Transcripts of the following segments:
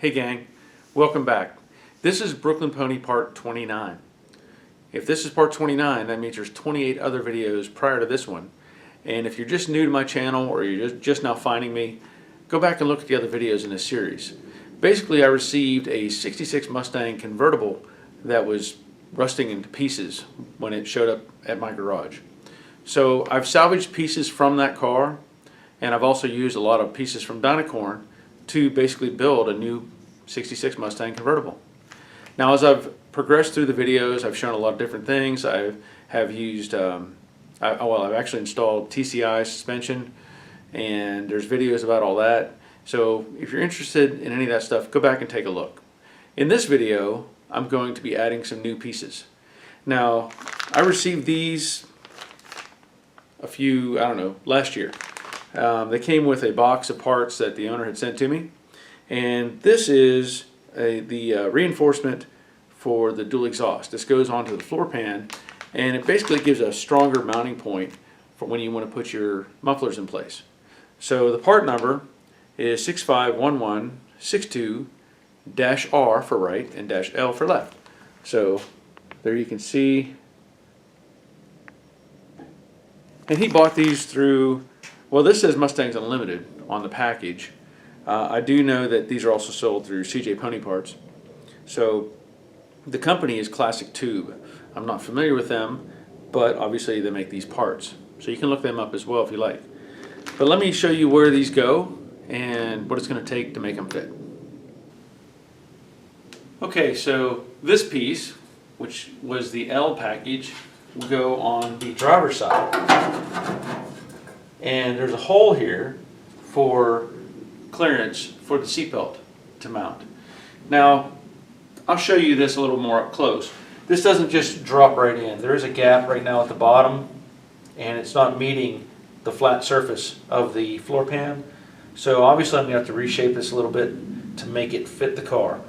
Hey gang, welcome back. This is Brooklyn Pony part 29. If this is part 29, that means there's 28 other videos prior to this one. And if you're just new to my channel or you're just now finding me, go back and look at the other videos in this series. Basically, I received a 66 Mustang convertible that was rusting into pieces when it showed up at my garage. So I've salvaged pieces from that car, and I've also used a lot of pieces from Dynacorn to basically build a new 66 Mustang convertible. Now, as I've progressed through the videos, I've shown a lot of different things. I have used, I've actually installed TCI suspension, and there's videos about all that. So if you're interested in any of that stuff, go back and take a look. In this video, I'm going to be adding some new pieces. Now, I received these last year. They came with a box of parts that the owner had sent to me, and this is the reinforcement for the dual exhaust. This goes onto the floor pan, and it basically gives a stronger mounting point for when you want to put your mufflers in place. So the part number is 651162-R for right and -L for left. So there you can see. And he bought these through, well, this says Mustangs Unlimited on the package. I do know that these are also sold through CJ Pony Parts. So the company is Classic Tube. I'm not familiar with them, but obviously they make these parts. So you can look them up as well if you like. But let me show you where these go and what it's going to take to make them fit. Okay, so this piece, which was the L package, will go on the driver's side. And there's a hole here for clearance for the seatbelt to mount. Now, I'll show you this a little more up close. This doesn't just drop right in. There is a gap right now at the bottom, and it's not meeting the flat surface of the floor pan. So obviously I'm going to have to reshape this a little bit to make it fit the car.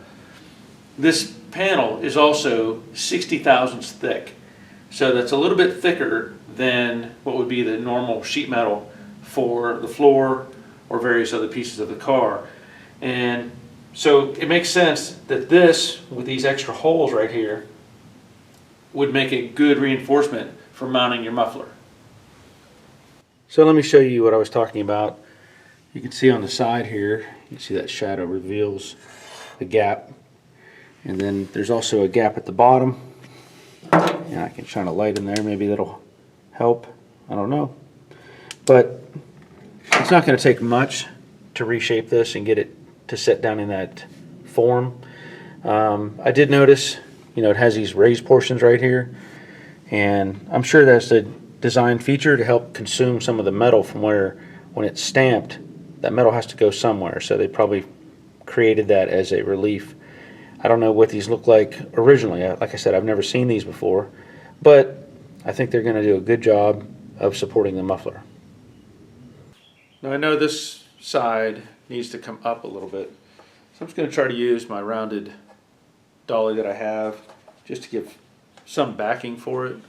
This panel is also 60 thousandths thick. So that's a little bit thicker than what would be the normal sheet metal for the floor or various other pieces of the car. And so it makes sense that this, with these extra holes right here, would make a good reinforcement for mounting your muffler. So let me show you what I was talking about. You can see on the side here, you can see that shadow reveals the gap. And then there's also a gap at the bottom. And I can shine a light in there, maybe that'll help. I don't know. But it's not going to take much to reshape this and get it to set down in that form. I did notice, it has these raised portions right here. And I'm sure that's a design feature to help consume some of the metal from where, when it's stamped, that metal has to go somewhere. So they probably created that as a relief. I don't know what these look like originally. Like I said, I've never seen these before, but I think they're going to do a good job of supporting the muffler. Now I know this side needs to come up a little bit, so I'm just going to try to use my rounded dolly that I have just to give some backing for it.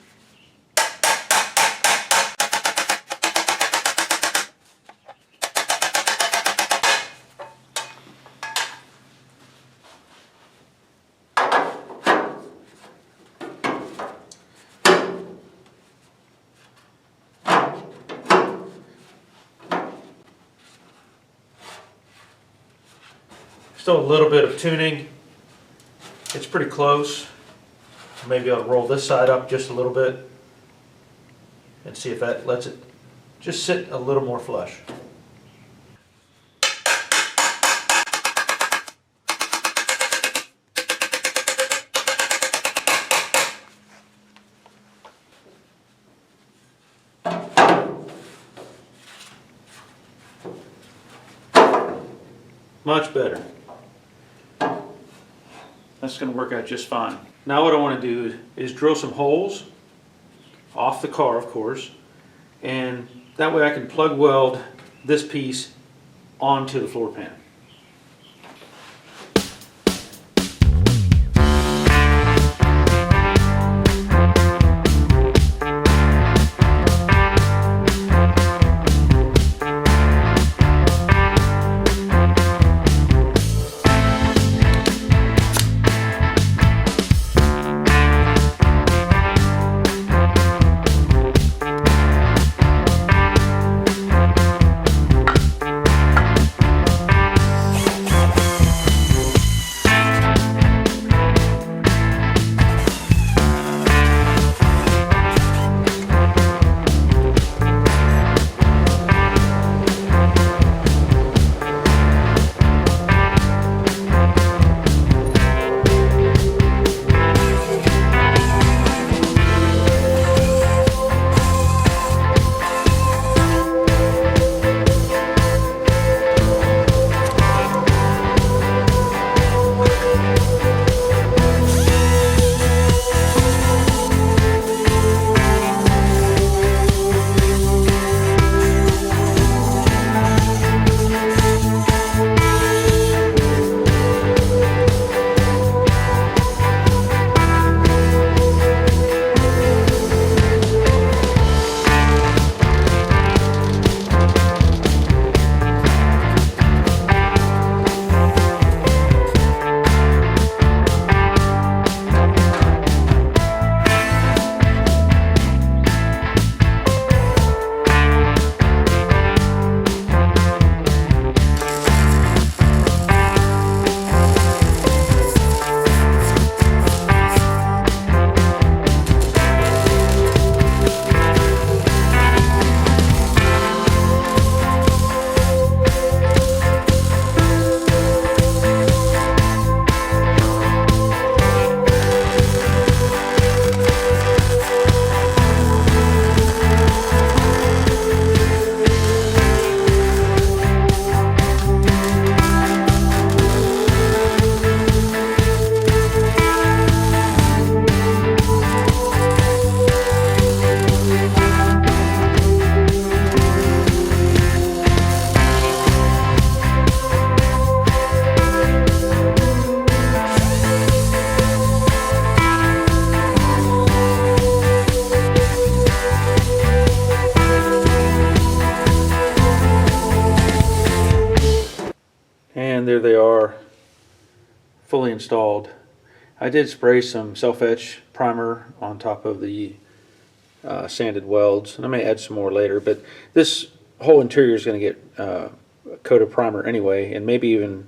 Still a little bit of tuning. It's pretty close. Maybe I'll roll this side up just a little bit and see if that lets it just sit a little more flush. Much better. That's going to work out just fine. Now what I want to do is drill some holes off the car, of course, and that way I can plug weld this piece onto the floor pan. fully installed. I did spray some self-etch primer on top of the sanded welds, and I may add some more later, but this whole interior is going to get a coat of primer anyway, and maybe even,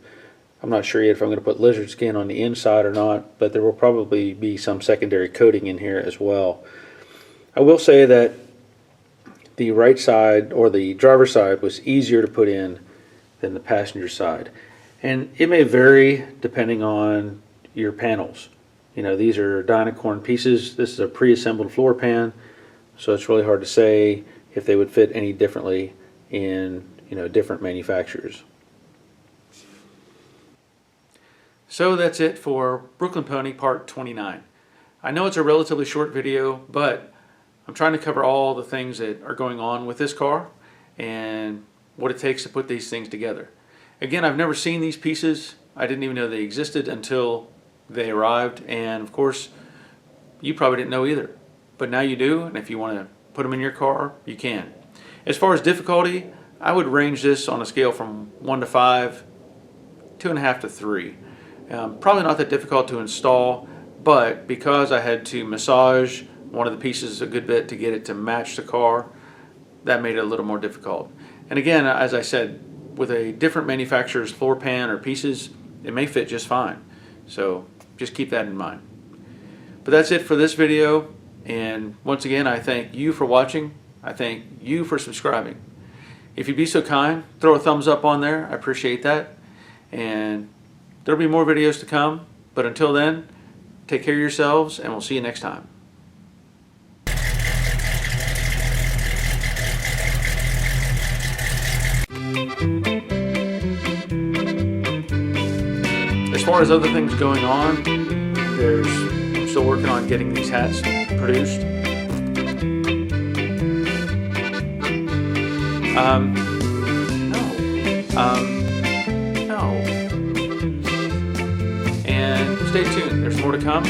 I'm not sure yet if I'm going to put lizard skin on the inside or not, but there will probably be some secondary coating in here as well. I will say that the right side, or the driver's side, was easier to put in than the passenger side. And it may vary depending on your panels. You know, these are Dynacorn pieces. This is a pre-assembled floor pan, so it's really hard to say if they would fit any differently in, you know, different manufacturers. So that's it for Brooklyn Pony Part 29. I know it's a relatively short video, but I'm trying to cover all the things that are going on with this car and what it takes to put these things together. Again, I've never seen these pieces. I didn't even know they existed until they arrived, and of course you probably didn't know either, but now you do, and if you want to put them in your car, you can. As far as difficulty, I would range this on a scale from 1 to 5, 2.5 to 3. Probably not that difficult to install, but because I had to massage one of the pieces a good bit to get it to match the car, that made it a little more difficult. And again, as I said, with a different manufacturer's floor pan or pieces, it may fit just fine. So just keep that in mind. But that's it for this video, and once again I thank you for watching. I thank you for subscribing. If you'd be so kind, throw a thumbs up on there. I appreciate that. And there'll be more videos to come, but until then, take care of yourselves, and we'll see you next time. As far as other things going on, I'm still working on getting these hats produced. No. And stay tuned, there's more to come.